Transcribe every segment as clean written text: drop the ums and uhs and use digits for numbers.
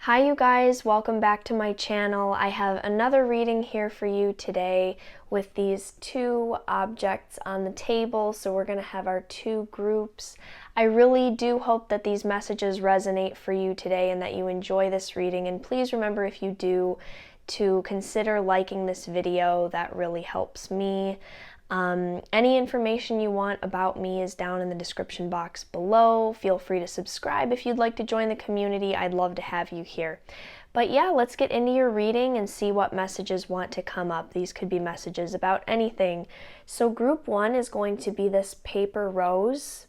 Hi you guys, welcome back to my channel. I have another reading here for you today with these two objects on the table. So we're going to have our two groups. I really do hope that these messages resonate for you today and that you enjoy this reading. And please remember, if you do, to consider liking this video. That really helps me. Any information you want about me is down in the description box below. Feel free to subscribe if you'd like to join the community. I'd love to have you here. But yeah, let's get into your reading and see what messages want to come up. These could be messages about anything. So group one is going to be this paper rose.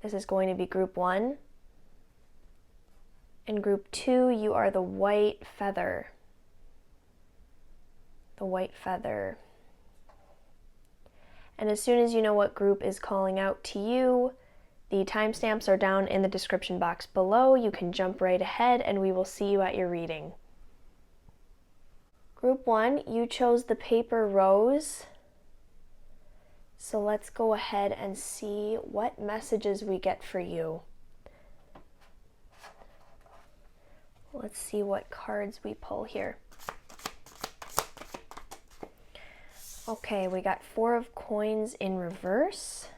This is going to be group one. In group two, you are the white feather. The white feather. And as soon as you know what group is calling out to you, the timestamps are down in the description box below. You can jump right ahead and we will see you at your reading. Group one, you chose the paper rose. So let's go ahead and see what messages we get for you. Let's see what cards we pull here. Okay, we got Four of Coins in reverse.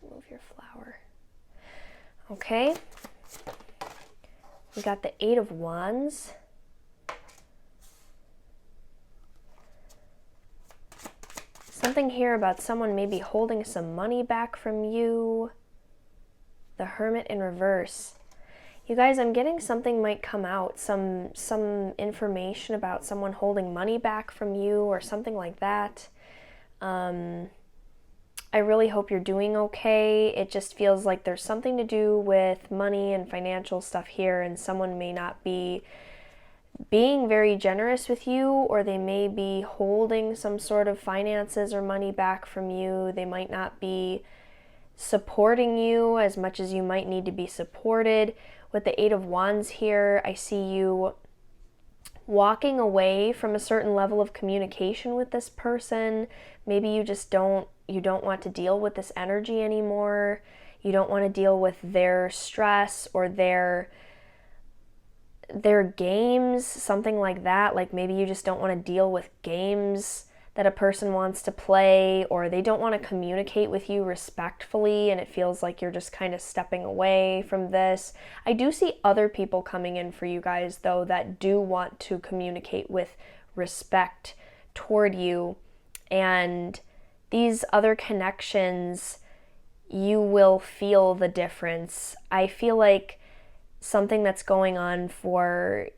Move your flower. Okay. We got the Eight of Wands. Something here about someone maybe holding some money back from you. The Hermit in reverse. You guys, I'm getting something might come out, some information about someone holding money back from you or something like that. I really hope you're doing okay. It just feels like there's something to do with money and financial stuff here, and someone may not be being very generous with you, or they may be holding some sort of finances or money back from you. They might not be supporting you as much as you might need to be supported. With the Eight of Wands here, I see you walking away from a certain level of communication with this person. Maybe you just don't want to deal with this energy anymore. You don't want to deal with their stress or their games, something like that. Like maybe you just don't want to deal with games that a person wants to play, or they don't want to communicate with you respectfully, and it feels like you're just kind of stepping away from this. I do see other people coming in for you guys, though, that do want to communicate with respect toward you, and these other connections, you will feel the difference. I feel like something that's going on for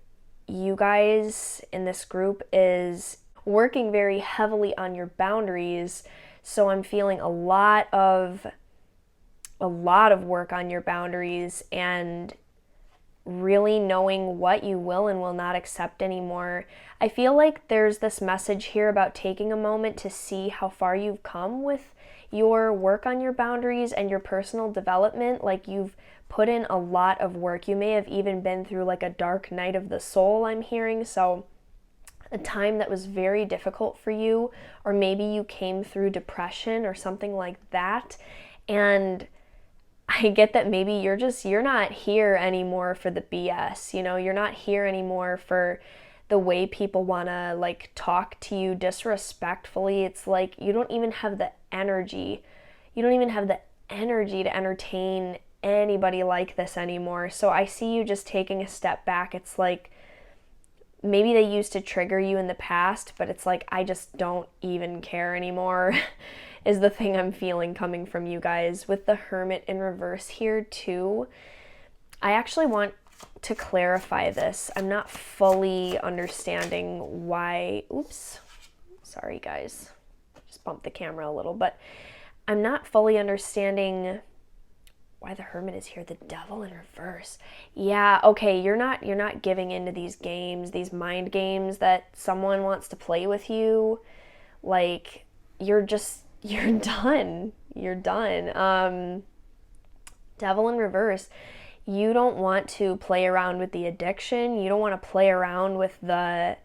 you guys in this group is working very heavily on your boundaries. So I'm feeling a lot of work on your boundaries and really knowing what you will and will not accept anymore. I feel like there's this message here about taking a moment to see how far you've come with your work on your boundaries and your personal development. Like you've put in a lot of work. You may have even been through like a dark night of the soul, I'm hearing. So a time that was very difficult for you, or maybe you came through depression or something like that. And I get that maybe you're not here anymore for the BS, you're not here anymore for the way people want to like talk to you disrespectfully. It's like you don't even have the energy. You don't even have the energy to entertain anybody like this anymore. So I see you just taking a step back. It's like maybe they used to trigger you in the past, but it's like, I just don't even care anymore is the thing I'm feeling coming from you guys. With the Hermit in reverse here too, I actually want to clarify this. I'm not fully understanding why, oops, sorry guys, just bumped the camera a little, but I'm not fully understanding why the Hermit is here. The Devil in reverse. Yeah, okay, you're not giving into these games, these mind games that someone wants to play with you. Like you're done. You're done. Devil in reverse. You don't want to play around with the addiction. You don't want to play around with the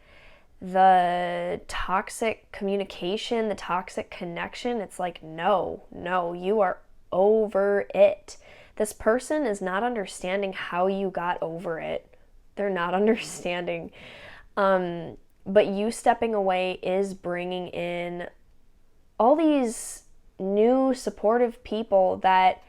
toxic communication, the toxic connection. It's like, no, you are over it. this person is not understanding how you got over it. They're not understanding. But you stepping away is bringing in all these new supportive people that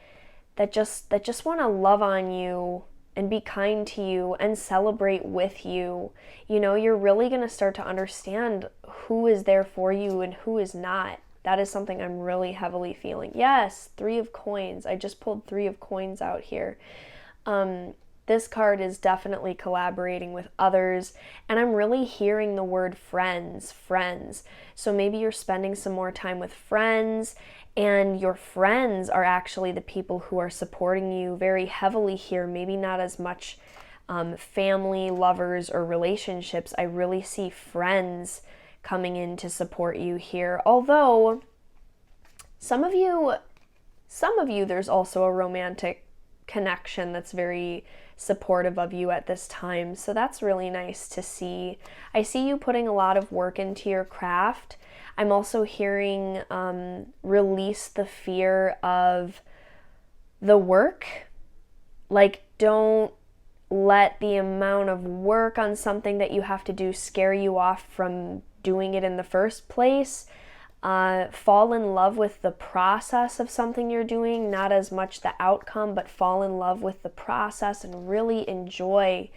just want to love on you and be kind to you and celebrate with you. You know, you're really going to start to understand who is there for you and who is not. That is something I'm really heavily feeling. Yes, 3 of coins. I just pulled 3 of coins out here. This card is definitely collaborating with others, and I'm really hearing the word friends. So maybe you're spending some more time with friends, and your friends are actually the people who are supporting you very heavily here. Maybe not as much family, lovers, or relationships. I really see friends coming in to support you here. Although some of you, there's also a romantic connection that's very supportive of you at this time. So that's really nice to see. I see you putting a lot of work into your craft. I'm also hearing release the fear of the work. Like, don't let the amount of work on something that you have to do scare you off from doing it in the first place. Fall in love with the process of something you're doing, not as much the outcome, but fall in love with the process and really enjoy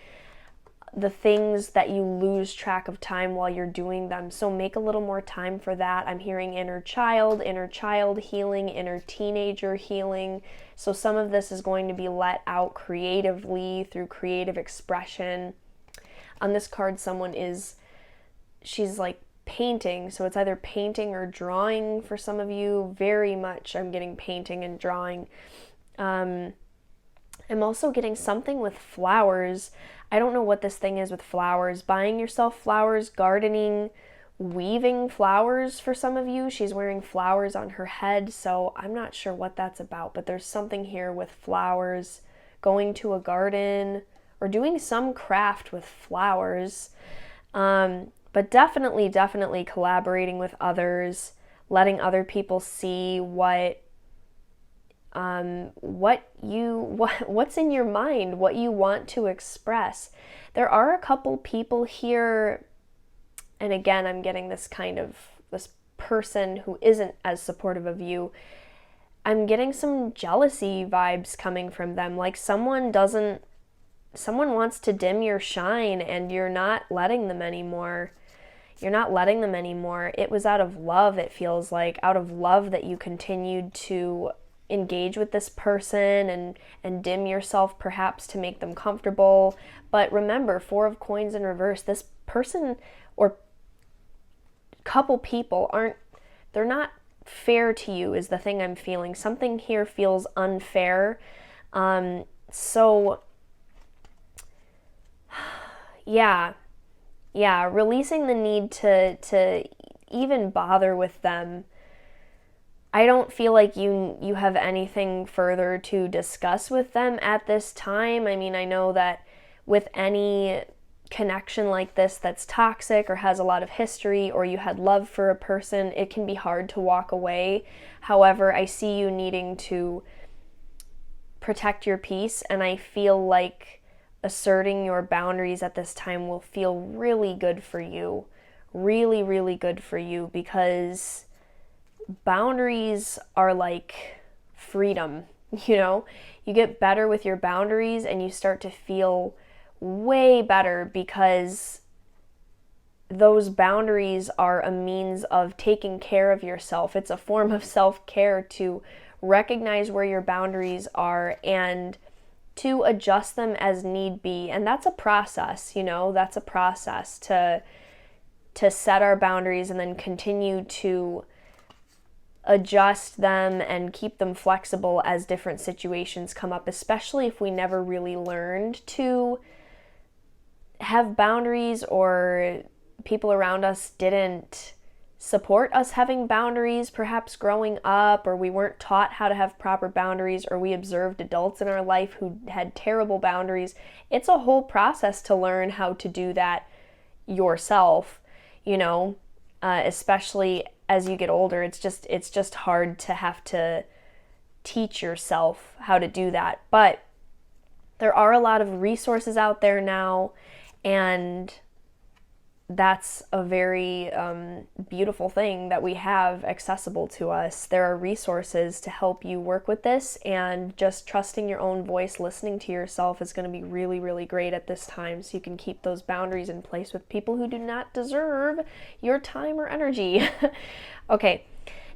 the things that you lose track of time while you're doing them. So make a little more time for that. I'm hearing inner child healing, inner teenager healing. So some of this is going to be let out creatively through creative expression. On this card, she's like painting, so it's either painting or drawing for some of you. Very much I'm getting painting and drawing. I'm also getting something with flowers. I don't know what this thing is with flowers. Buying yourself flowers, gardening, weaving flowers for some of you. She's wearing flowers on her head, so I'm not sure what that's about, but there's something here with flowers, going to a garden, or doing some craft with flowers. But definitely collaborating with others, letting other people see what's in your mind, what you want to express. There are a couple people here, and again, I'm getting this person who isn't as supportive of you. I'm getting some jealousy vibes coming from them, like someone wants to dim your shine and you're not letting them anymore. It was out of love, it feels like, out of love that you continued to engage with this person and dim yourself perhaps to make them comfortable. But remember, 4 of coins in reverse, this person or couple people they're not fair to you is the thing I'm feeling. Something here feels unfair. So yeah, releasing the need to even bother with them. I don't feel like you have anything further to discuss with them at this time. I mean, I know that with any connection like this that's toxic or has a lot of history, or you had love for a person, it can be hard to walk away. However, I see you needing to protect your peace, and I feel like asserting your boundaries at this time will feel really good for you. Really, really good for you, because boundaries are like freedom, you know? You get better with your boundaries and you start to feel way better, because those boundaries are a means of taking care of yourself. It's a form of self-care to recognize where your boundaries are and to adjust them as need be. And that's a process, that's a process to set our boundaries and then continue to adjust them and keep them flexible as different situations come up, especially if we never really learned to have boundaries, or people around us didn't support us having boundaries, perhaps growing up, or we weren't taught how to have proper boundaries, or we observed adults in our life who had terrible boundaries. It's a whole process to learn how to do that yourself, especially as you get older. It's just hard to have to teach yourself how to do that. But there are a lot of resources out there now, and that's a very beautiful thing that we have accessible to us. There are resources to help you work with this, and just trusting your own voice, listening to yourself is going to be really, really great at this time, so you can keep those boundaries in place with people who do not deserve your time or energy. Okay,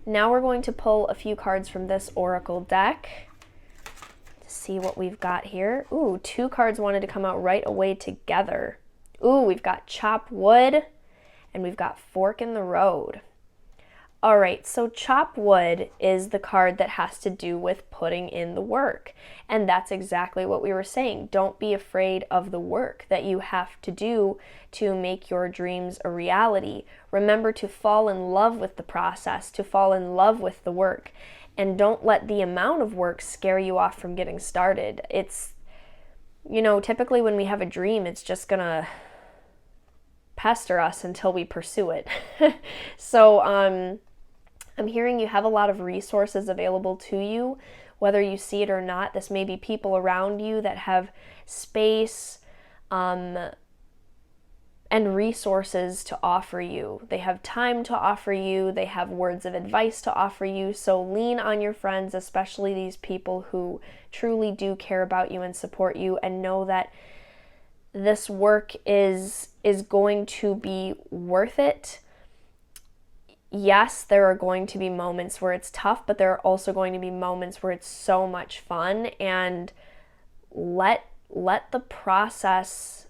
now we're going to pull a few cards from this oracle deck to see what we've got here. Ooh, 2 cards wanted to come out right away together. Ooh, we've got chop wood and we've got fork in the road. All right, so chop wood is the card that has to do with putting in the work. And that's exactly what we were saying. Don't be afraid of the work that you have to do to make your dreams a reality. Remember to fall in love with the process, to fall in love with the work. And don't let the amount of work scare you off from getting started. It's, typically when we have a dream, it's just gonna pester us until we pursue it. So I'm hearing you have a lot of resources available to you, whether you see it or not. This may be people around you that have space and resources to offer you. They have time to offer you. They have words of advice to offer you. So lean on your friends, especially these people who truly do care about you and support you, and know that this work is going to be worth it. Yes, there are going to be moments where it's tough, but there are also going to be moments where it's so much fun, and let the process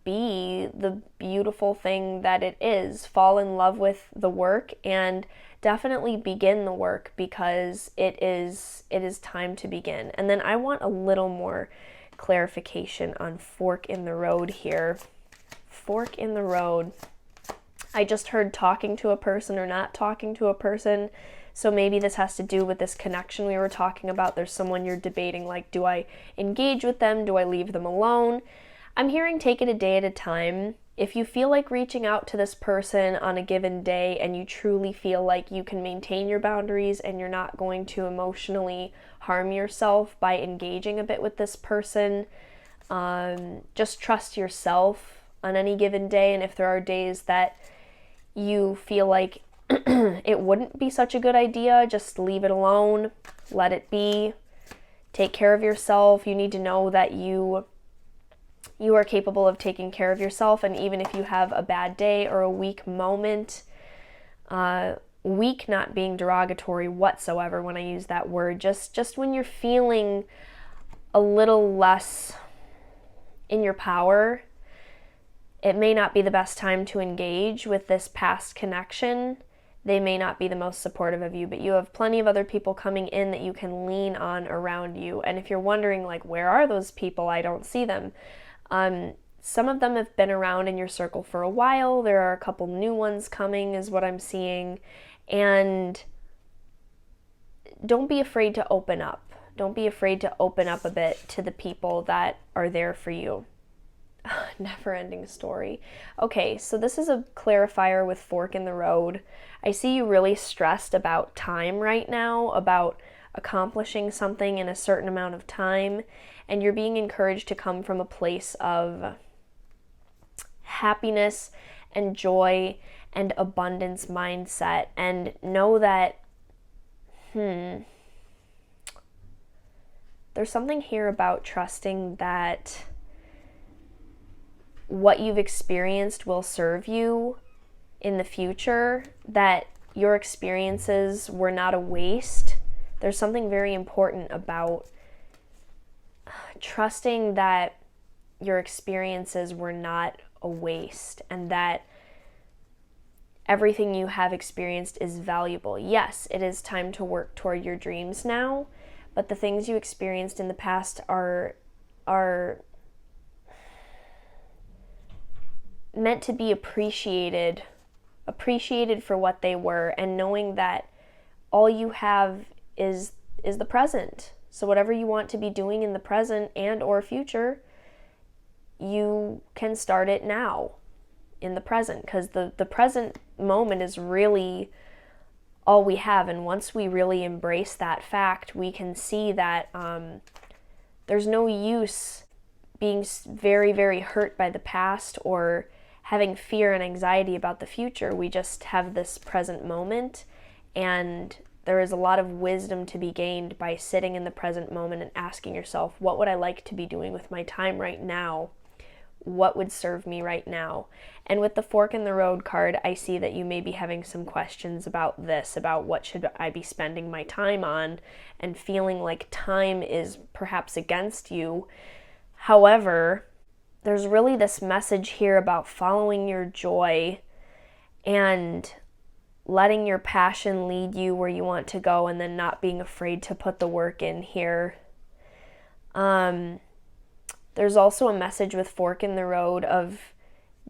be the beautiful thing that it is. Fall in love with the work, and definitely begin the work, because it is time to begin. And then I want a little more clarification on fork in the road here. Fork in the road. I just heard talking to a person or not talking to a person. So maybe this has to do with this connection we were talking about. There's someone you're debating, like, do I engage with them? Do I leave them alone? I'm hearing take it a day at a time. If you feel like reaching out to this person on a given day and you truly feel like you can maintain your boundaries and you're not going to emotionally harm yourself by engaging a bit with this person, just trust yourself on any given day. And if there are days that you feel like it wouldn't be such a good idea, just leave it alone, let it be, take care of yourself. You need to know that you are capable of taking care of yourself, and even if you have a bad day or a weak moment, weak not being derogatory whatsoever when I use that word, just when you're feeling a little less in your power, it may not be the best time to engage with this past connection. They may not be the most supportive of you, but you have plenty of other people coming in that you can lean on around you. And if you're wondering, like, where are those people? I don't see them. Some of them have been around in your circle for a while. There are a couple new ones coming, is what I'm seeing. And don't be afraid to open up. Don't be afraid to open up a bit to the people that are there for you. Never-ending story. Okay, so this is a clarifier with fork in the road. I see you really stressed about time right now, about accomplishing something in a certain amount of time, and you're being encouraged to come from a place of happiness and joy and abundance mindset, and know that there's something here about trusting that what you've experienced will serve you in the future, that your experiences were not a waste. There's something very important about trusting that your experiences were not a waste, and that everything you have experienced is valuable. Yes, it is time to work toward your dreams now, but the things you experienced in the past are meant to be appreciated for what they were, and knowing that all you have is the present. So whatever you want to be doing in the present and or future, you can start it now in the present, because the present moment is really all we have. And once we really embrace that fact, we can see that there's no use being very, very hurt by the past or having fear and anxiety about the future. We just have this present moment, and there is a lot of wisdom to be gained by sitting in the present moment and asking yourself, what would I like to be doing with my time right now? What would serve me right now? And with the fork in the road card, I see that you may be having some questions about this, about what should I be spending my time on, and feeling like time is perhaps against you. However, there's really this message here about following your joy and letting your passion lead you where you want to go, and then not being afraid to put the work in here. There's also a message with fork in the road of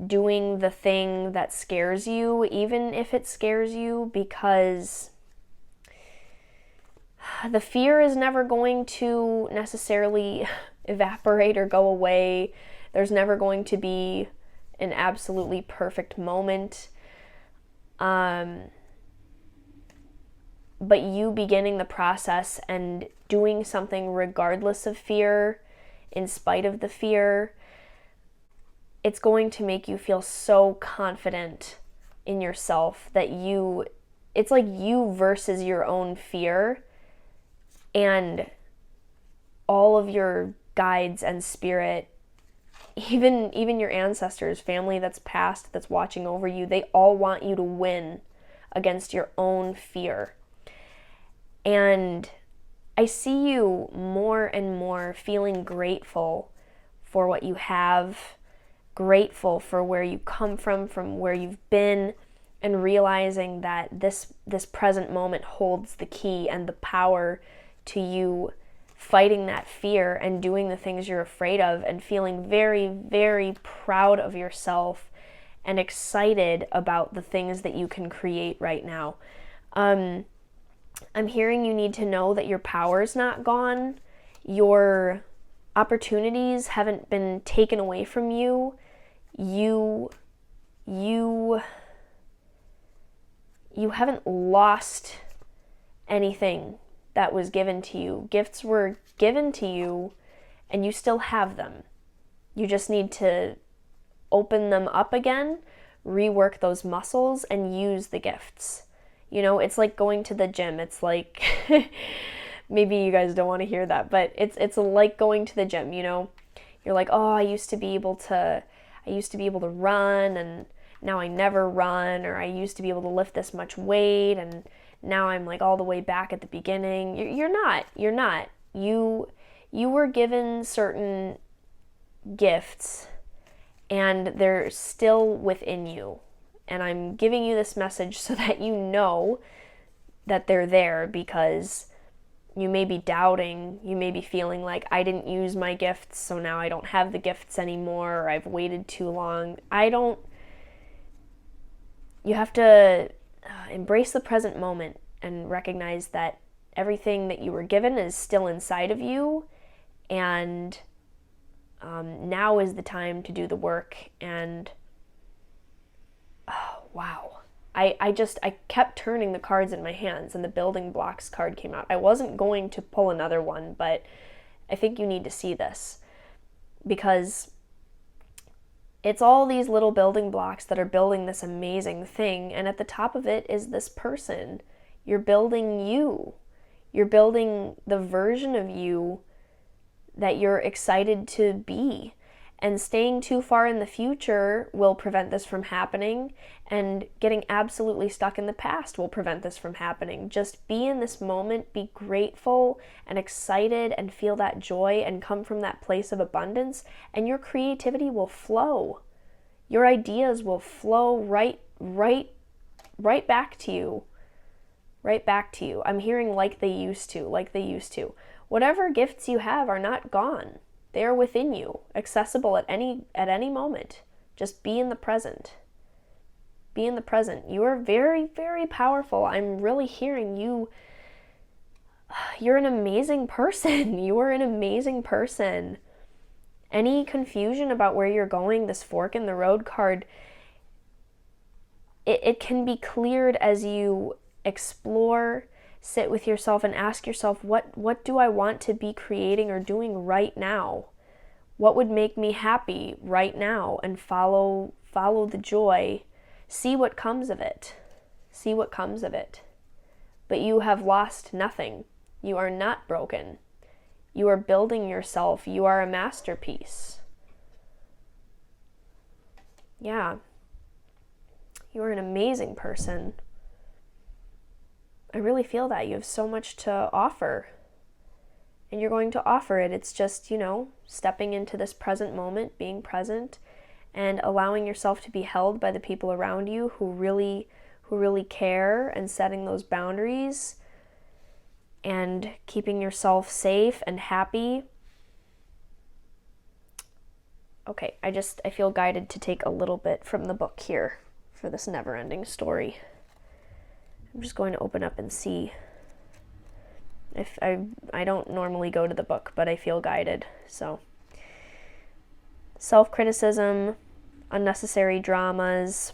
doing the thing that scares you, even if it scares you, because the fear is never going to necessarily evaporate or go away. There's never going to be an absolutely perfect moment. But you beginning the process and doing something regardless of fear, in spite of the fear, it's going to make you feel so confident in yourself that it's like you versus your own fear, and all of your guides and spirit, even your ancestors, family that's passed, that's watching over you, they all want you to win against your own fear. And I see you more and more feeling grateful for what you have, grateful for where you come from where you've been, and realizing that this present moment holds the key and the power to you fighting that fear and doing the things you're afraid of, and feeling very, very proud of yourself and excited about the things that you can create right now. I'm hearing you need to know that your power's not gone. Your opportunities haven't been taken away from you. You haven't lost anything that was given to you. Gifts were given to you, and you still have them. You just need to open them up again, rework those muscles, and use the gifts. You know, it's like going to the gym. It's like, maybe you guys don't want to hear that, but it's like going to the gym, you know? You're like, oh, I used to be able to run, and now I never run, or I used to be able to lift this much weight, and now I'm like all the way back at the beginning. You're not. You were given certain gifts, and they're still within you. And I'm giving you this message so that you know that they're there, because you may be doubting, you may be feeling like, I didn't use my gifts, so now I don't have the gifts anymore, or I've waited too long. You have to embrace the present moment and recognize that everything that you were given is still inside of you, and now is the time to do the work. And oh, wow. I kept turning the cards in my hands, and the building blocks card came out. I wasn't going to pull another one, but I think you need to see this, because it's all these little building blocks that are building this amazing thing, and at the top of it is this person. You're building you. You're building the version of you that you're excited to be. And staying too far in the future will prevent this from happening, and getting absolutely stuck in the past will prevent this from happening. Just be in this moment, be grateful and excited, and feel that joy and come from that place of abundance, and your creativity will flow. Your ideas will flow right back to you. Right back to you. I'm hearing like they used to. Whatever gifts you have are not gone. They are within you, accessible at any moment. Just be in the present. Be in the present. You are very, very powerful. I'm really hearing you. You're an amazing person. You are an amazing person. Any confusion about where you're going, this fork in the road card, it can be cleared as you explore, sit with yourself and ask yourself, what do I want to be creating or doing right now? What would make me happy right now? And follow the joy. See what comes of it. See what comes of it. But you have lost nothing. You are not broken. You are building yourself. You are a masterpiece. Yeah. You are an amazing person. I really feel that. You have so much to offer. And you're going to offer it. It's just, stepping into this present moment, being present, and allowing yourself to be held by the people around you who really care, and setting those boundaries and keeping yourself safe and happy. Okay, I feel guided to take a little bit from the book here for this never-ending story. I'm just going to open up and see. If I don't normally go to the book, but I feel guided. So, self-criticism, unnecessary dramas.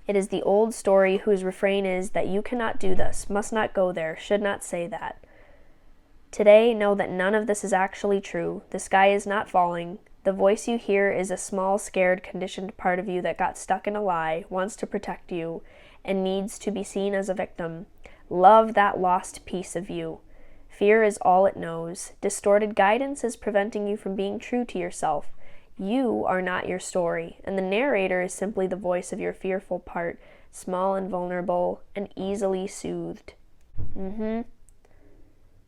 It is the old story whose refrain is that you cannot do this, must not go there, should not say that. Today, know that none of this is actually true. The sky is not falling. The voice you hear is a small, scared, conditioned part of you that got stuck in a lie, wants to protect you, and needs to be seen as a victim. Love that lost piece of you. Fear is all it knows. Distorted guidance is preventing you from being true to yourself. You are not your story, and the narrator is simply the voice of your fearful part, small and vulnerable and easily soothed.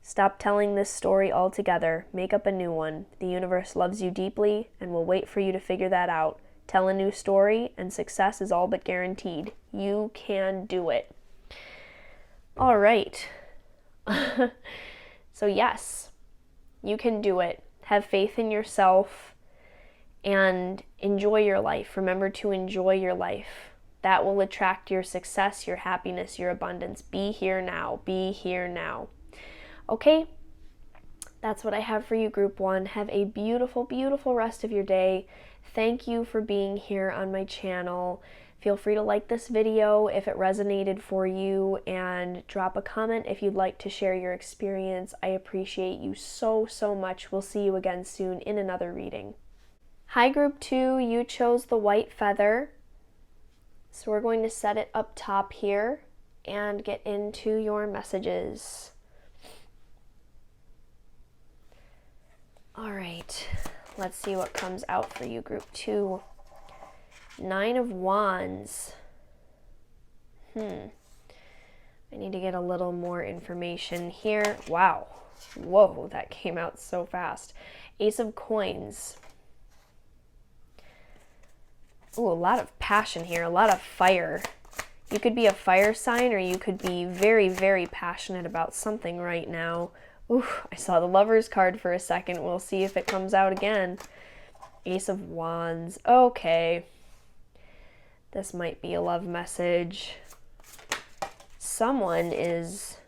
Stop telling this story altogether. Make up a new one. The universe loves you deeply and will wait for you to figure that out. Tell a new story, and success is all but guaranteed. You can do it. All right. So yes, you can do it. Have faith in yourself and enjoy your life. Remember to enjoy your life. That will attract your success, your happiness, your abundance. Be here now. Be here now. Okay? That's what I have for you, Group 1. Have a beautiful, beautiful rest of your day. Thank you for being here on my channel. Feel free to like this video if it resonated for you, and drop a comment if you'd like to share your experience. I appreciate you so, so much. We'll see you again soon in another reading. Hi, Group 2. You chose the white feather. So we're going to set it up top here and get into your messages. All right, let's see what comes out for you, Group 2. 9 of Wands. I need to get a little more information here. Wow. Whoa, that came out so fast. Ace of Coins. Ooh, a lot of passion here, a lot of fire. You could be a fire sign, or you could be very, very passionate about something right now. Ooh, I saw the Lover's card for a second. We'll see if it comes out again. Ace of Wands. Okay. This might be a love message. Someone is...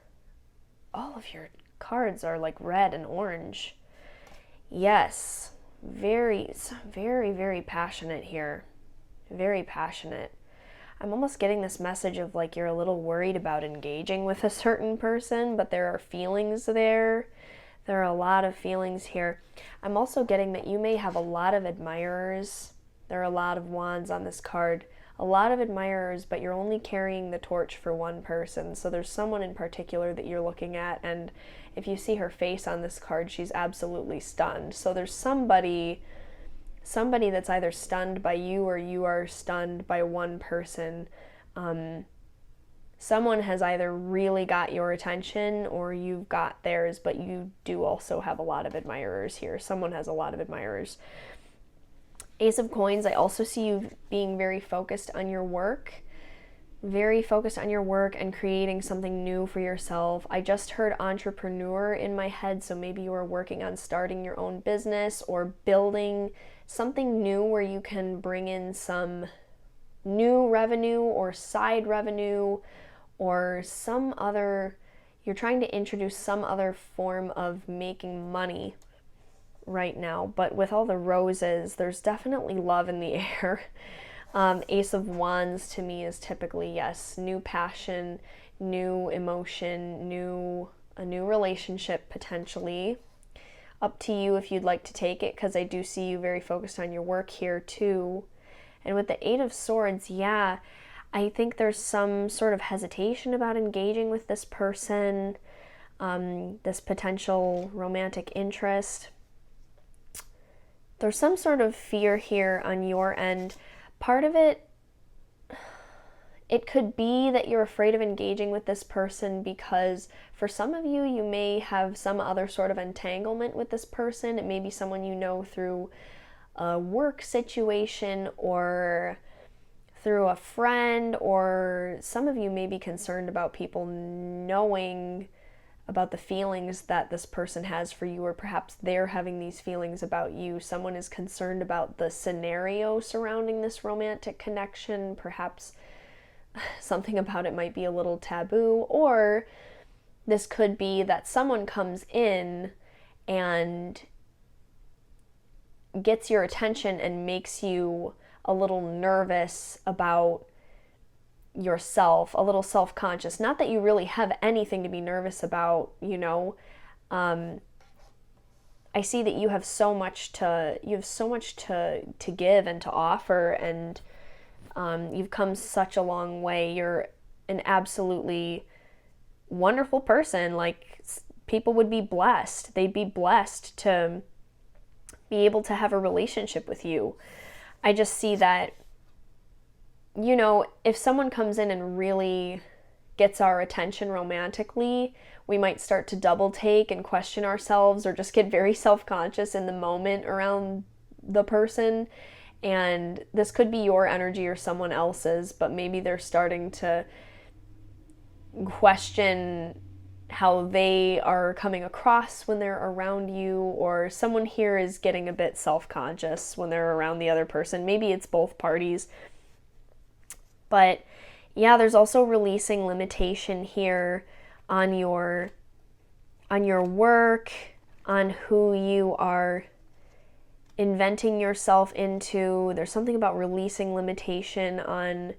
All of your cards are like red and orange. Yes. Very, very, very passionate here. Very passionate. I'm almost getting this message of like you're a little worried about engaging with a certain person, but there are feelings there. There are a lot of feelings here. I'm also getting that you may have a lot of admirers. There are a lot of wands on this card. A lot of admirers, but you're only carrying the torch for one person. So there's someone in particular that you're looking at, and if you see her face on this card, she's absolutely stunned. So there's somebody that's either stunned by you or you are stunned by one person. Someone has either really got your attention or you've got theirs, but you do also have a lot of admirers here. Someone has a lot of admirers. Ace of Coins, I also see you being very focused on your work. Very focused on your work and creating something new for yourself. I just heard entrepreneur in my head, so maybe you are working on starting your own business or building something new where you can bring in some new revenue or side revenue or some other, you're trying to introduce some other form of making money right now. But with all the roses, there's definitely love in the air. Ace of Wands to me is typically, yes, new passion, new emotion, a new relationship potentially. Up to you if you'd like to take it, because I do see you very focused on your work here too. And with the Eight of Swords, yeah, I think there's some sort of hesitation about engaging with this person, this potential romantic interest. There's some sort of fear here on your end. Part of it, it could be that you're afraid of engaging with this person because for some of you, you may have some other sort of entanglement with this person. It may be someone you know through a work situation or through a friend, or some of you may be concerned about people knowing about the feelings that this person has for you, or perhaps they're having these feelings about you. Someone is concerned about the scenario surrounding this romantic connection. Perhaps something about it might be a little taboo, or this could be that someone comes in and gets your attention and makes you a little nervous about yourself, a little self-conscious. Not that you really have anything to be nervous about, you know. I see that you have so much to give and to offer, and you've come such a long way. You're an absolutely wonderful person. Like, people would be blessed. They'd be blessed to be able to have a relationship with you. I just see that, you know, if someone comes in and really gets our attention romantically, we might start to double take and question ourselves, or just get very self-conscious in the moment around the person. And this could be your energy or someone else's, but maybe they're starting to question how they are coming across when they're around you, or someone here is getting a bit self-conscious when they're around the other person. Maybe it's both parties. But yeah, there's also releasing limitation here on your work, on who you are inventing yourself into. There's something about releasing limitation on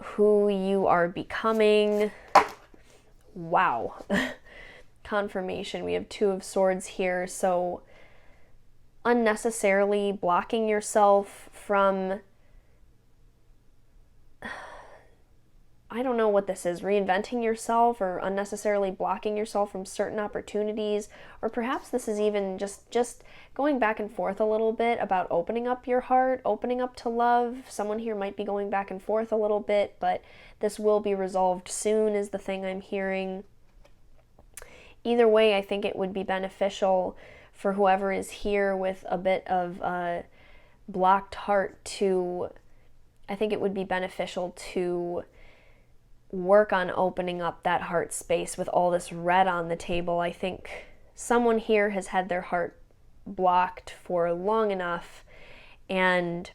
who you are becoming. Wow. Confirmation. We have Two of Swords here. So unnecessarily blocking yourself from, I don't know what this is, reinventing yourself, or unnecessarily blocking yourself from certain opportunities, or perhaps this is even just going back and forth a little bit about opening up your heart, opening up to love. Someone here might be going back and forth a little bit, but this will be resolved soon is the thing I'm hearing. Either way, I think it would be beneficial for whoever is here with a bit of a blocked heart to, I think it would be beneficial to work on opening up that heart space with all this red on the table. I think someone here has had their heart blocked for long enough, and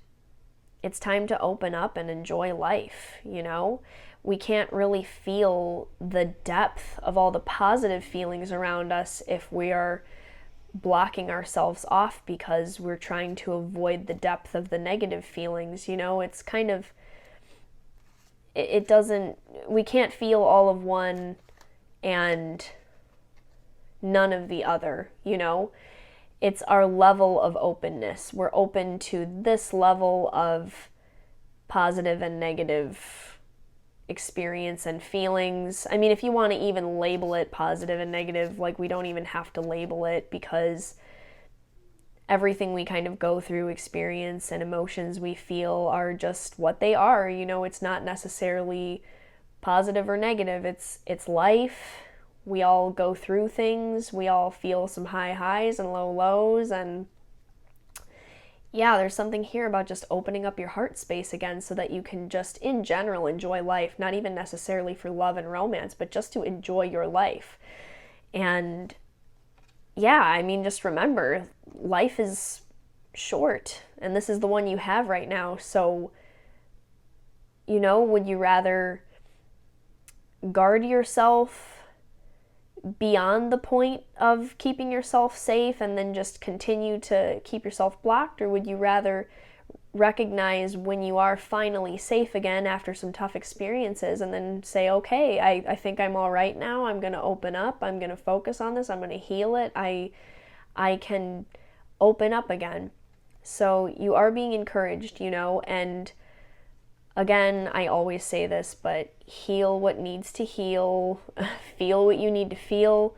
it's time to open up and enjoy life, you know? We can't really feel the depth of all the positive feelings around us if we are blocking ourselves off because we're trying to avoid the depth of the negative feelings, you know? It's kind of, it doesn't, we can't feel all of one and none of the other, you know? It's our level of openness. We're open to this level of positive and negative experience and feelings. I mean, if you want to even label it positive and negative, like, we don't even have to label it, because everything we kind of go through, experience, and emotions we feel are just what they are. You know, it's not necessarily positive or negative. It's life. We all go through things. We all feel some high highs and low lows. And yeah, there's something here about just opening up your heart space again so that you can just, in general, enjoy life. Not even necessarily for love and romance, but just to enjoy your life. And yeah, I mean, just remember, life is short, and this is the one you have right now. So, you know, would you rather guard yourself beyond the point of keeping yourself safe and then just continue to keep yourself blocked, or would you rather recognize when you are finally safe again after some tough experiences, and then say, okay, I think I'm all right now. I'm going to open up. I'm going to focus on this. I'm going to heal it. I can open up again. So you are being encouraged, and again, I always say this, but heal what needs to heal, feel what you need to feel.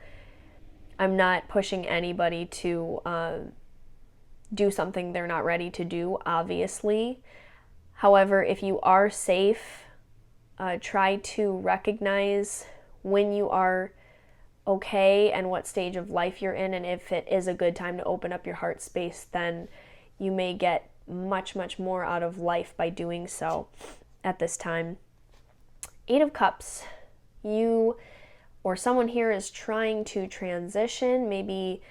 I'm not pushing anybody to do something they're not ready to do, obviously. However, if you are safe, try to recognize when you are okay and what stage of life you're in, and if it is a good time to open up your heart space, then you may get much, much more out of life by doing so at this time. 8 of Cups. You or someone here is trying to transition, maybe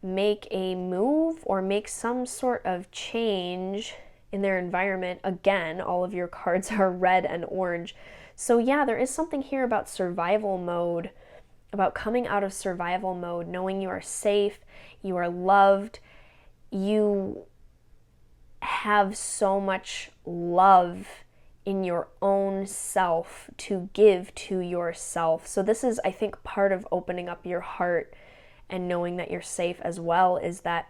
make a move or make some sort of change in their environment. Again, all of your cards are red and orange. So yeah, there is something here about survival mode, about coming out of survival mode, knowing you are safe, you are loved, you have so much love in your own self to give to yourself. So this is, I think, part of opening up your heart and knowing that you're safe as well, is that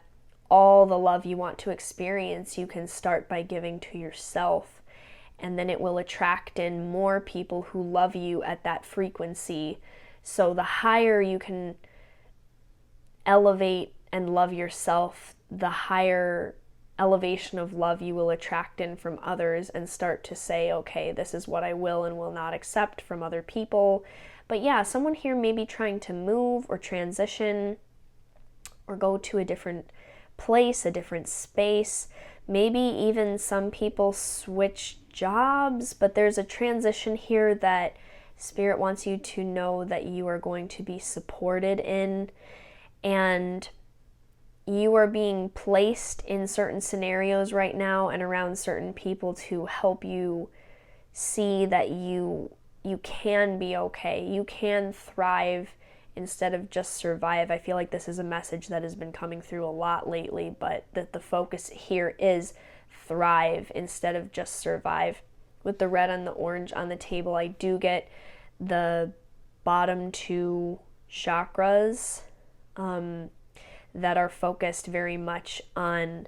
all the love you want to experience, you can start by giving to yourself. And then it will attract in more people who love you at that frequency. So the higher you can elevate and love yourself, the higher elevation of love you will attract in from others, and start to say, okay, this is what I will and will not accept from other people. But yeah, someone here may be trying to move or transition or go to a different place, a different space. Maybe even some people switch jobs, but there's a transition here that Spirit wants you to know that you are going to be supported in, and you are being placed in certain scenarios right now and around certain people to help you see that you can be okay. You can thrive instead of just survive. I feel like this is a message that has been coming through a lot lately, but that the focus here is thrive instead of just survive. With the red and the orange on the table, I do get the bottom 2 chakras that are focused very much on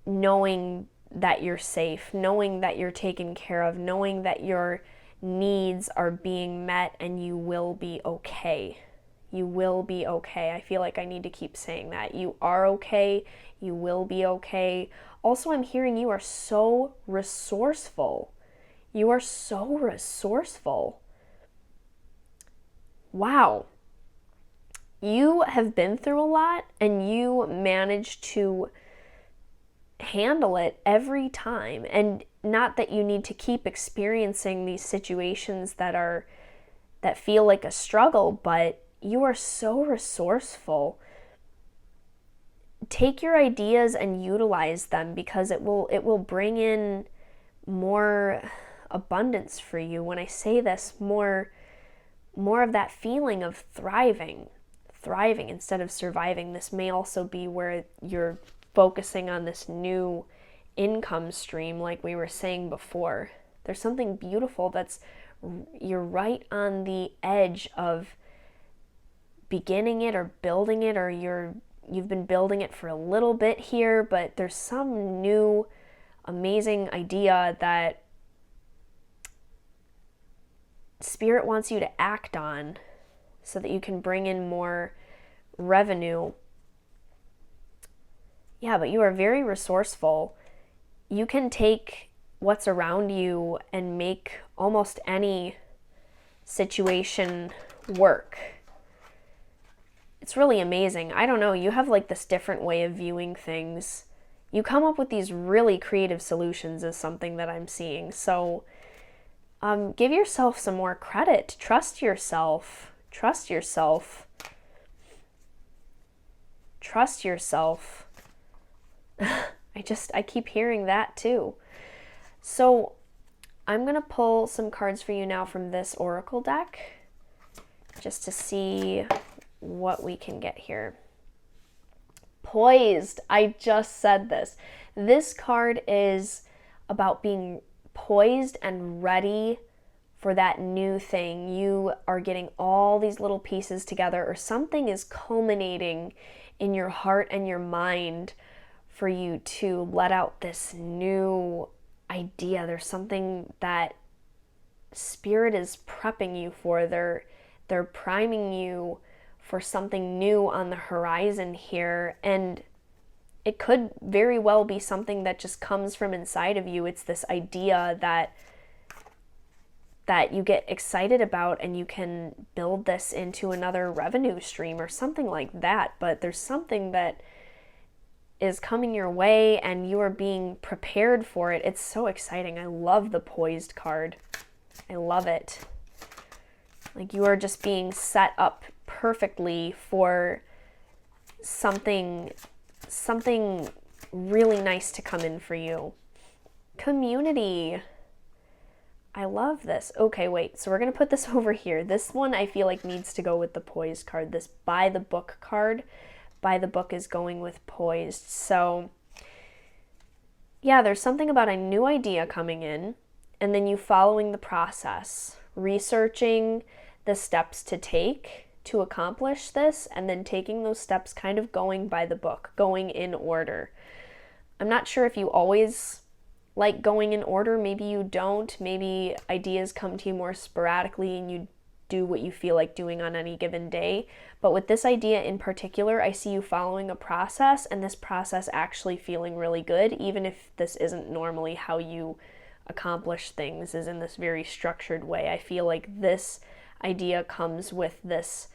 knowing that you're safe, knowing that you're taken care of, knowing that your needs are being met, and you will be okay. You will be okay. I feel like I need to keep saying that. You are okay. You will be okay. Also, I'm hearing you are so resourceful. You are so resourceful. Wow. You have been through a lot, and you manage to handle it every time. And not that you need to keep experiencing these situations that feel like a struggle, but you are so resourceful. Take your ideas and utilize them, because it will bring in more abundance for you. When I say this, more of that feeling of thriving instead of surviving. This may also be where you're focusing on this new income stream, like we were saying before. There's something beautiful you're right on the edge of beginning it or building it, or you've been building it for a little bit here, but there's some new amazing idea that Spirit wants you to act on so that you can bring in more revenue. Yeah, but you are very resourceful. You can take what's around you and make almost any situation work. It's really amazing. I don't know, you have like this different way of viewing things. You come up with these really creative solutions is something that I'm seeing. So give yourself some more credit. Trust yourself. Trust yourself. Trust yourself. I keep hearing that too. So I'm going to pull some cards for you now from this oracle deck, just to see what we can get here. Poised. I just said this. This card is about being poised and ready for that new thing. You are getting all these little pieces together, or something is culminating in your heart and your mind for you to let out this new idea. There's something that Spirit is prepping you for. They're priming you for something new on the horizon here, and it could very well be something that just comes from inside of you. It's this idea that you get excited about, and you can build this into another revenue stream or something like that. But there's something that is coming your way and you are being prepared for it. It's so exciting. I love the poised card. I love it. Like, you are just being set up perfectly for something really nice to come in for you. Community. I love this. Okay, wait. So we're going to put this over here. This one I feel like needs to go with the poised card. This by the book card. By the book is going with poised. So yeah, there's something about a new idea coming in, and then you following the process, researching the steps to take to accomplish this, and then taking those steps, kind of going by the book, going in order. I'm not sure if you always like going in order. Maybe you don't. Maybe ideas come to you more sporadically and you do what you feel like doing on any given day. But with this idea in particular, I see you following a process, and this process actually feeling really good, even if this isn't normally how you accomplish things, is in this very structured way. I feel like this idea comes with this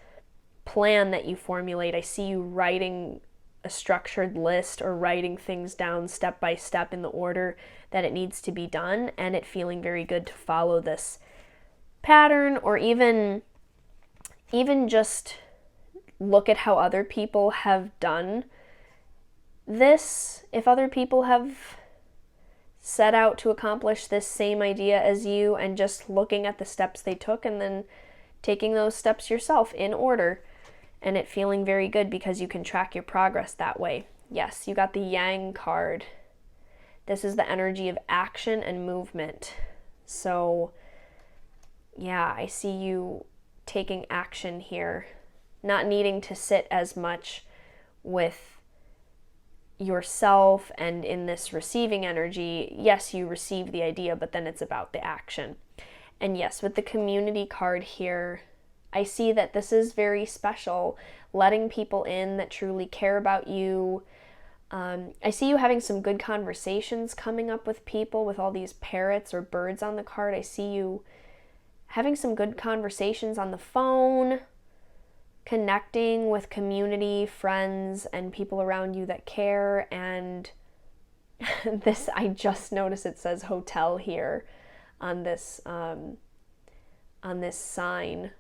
plan that you formulate. I see you writing a structured list, or writing things down step by step in the order that it needs to be done, and it feeling very good to follow this pattern, or even just look at how other people have done this. If other people have set out to accomplish this same idea as you, and just looking at the steps they took and then taking those steps yourself in order, and it feeling very good because you can track your progress that way. Yes, you got the Yang card. This is the energy of action and movement. So yeah, I see you taking action here, not needing to sit as much with yourself and in this receiving energy. Yes, you receive the idea, but then it's about the action. And yes, with the community card here, I see that this is very special, letting people in that truly care about you. I see you having some good conversations coming up with people, with all these parrots or birds on the card. I see you having some good conversations on the phone, connecting with community, friends, and people around you that care. And this, I just noticed it says hotel here on this sign.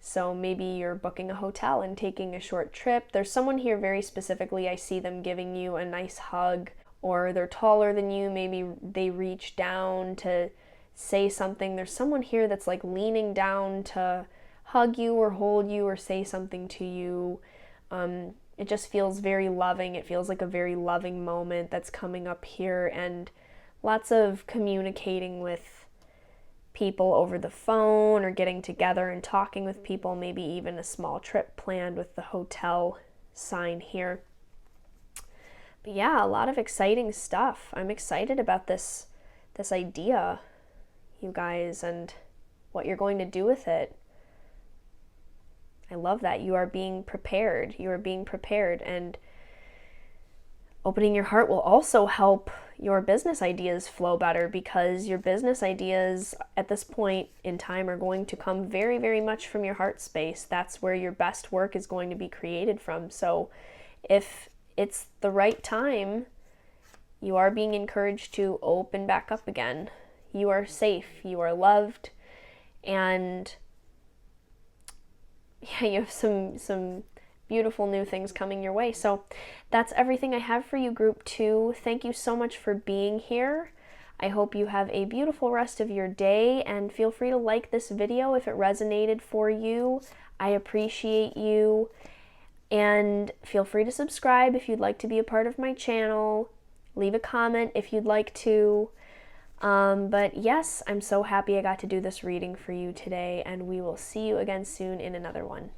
So maybe you're booking a hotel and taking a short trip. There's someone here very specifically, I see them giving you a nice hug, or they're taller than you. Maybe they reach down to say something. There's someone here that's like leaning down to hug you or hold you or say something to you. It just feels very loving. It feels like a very loving moment that's coming up here, and lots of communicating with people over the phone, or getting together and talking with people, maybe even a small trip planned with the hotel sign here. But yeah, a lot of exciting stuff. I'm excited about this idea, you guys, and what you're going to do with it. I love that. You are being prepared. You are being prepared, and opening your heart will also help your business ideas flow better, because your business ideas at this point in time are going to come very, very much from your heart space. That's where your best work is going to be created from. So if it's the right time, you are being encouraged to open back up again. You are safe, you are loved, and yeah, you have some beautiful new things coming your way. So that's everything I have for you, Group 2. Thank you so much for being here. I hope you have a beautiful rest of your day, and feel free to like this video if it resonated for you. I appreciate you, and feel free to subscribe if you'd like to be a part of my channel. Leave a comment if you'd like to. But yes, I'm so happy I got to do this reading for you today, and we will see you again soon in another one.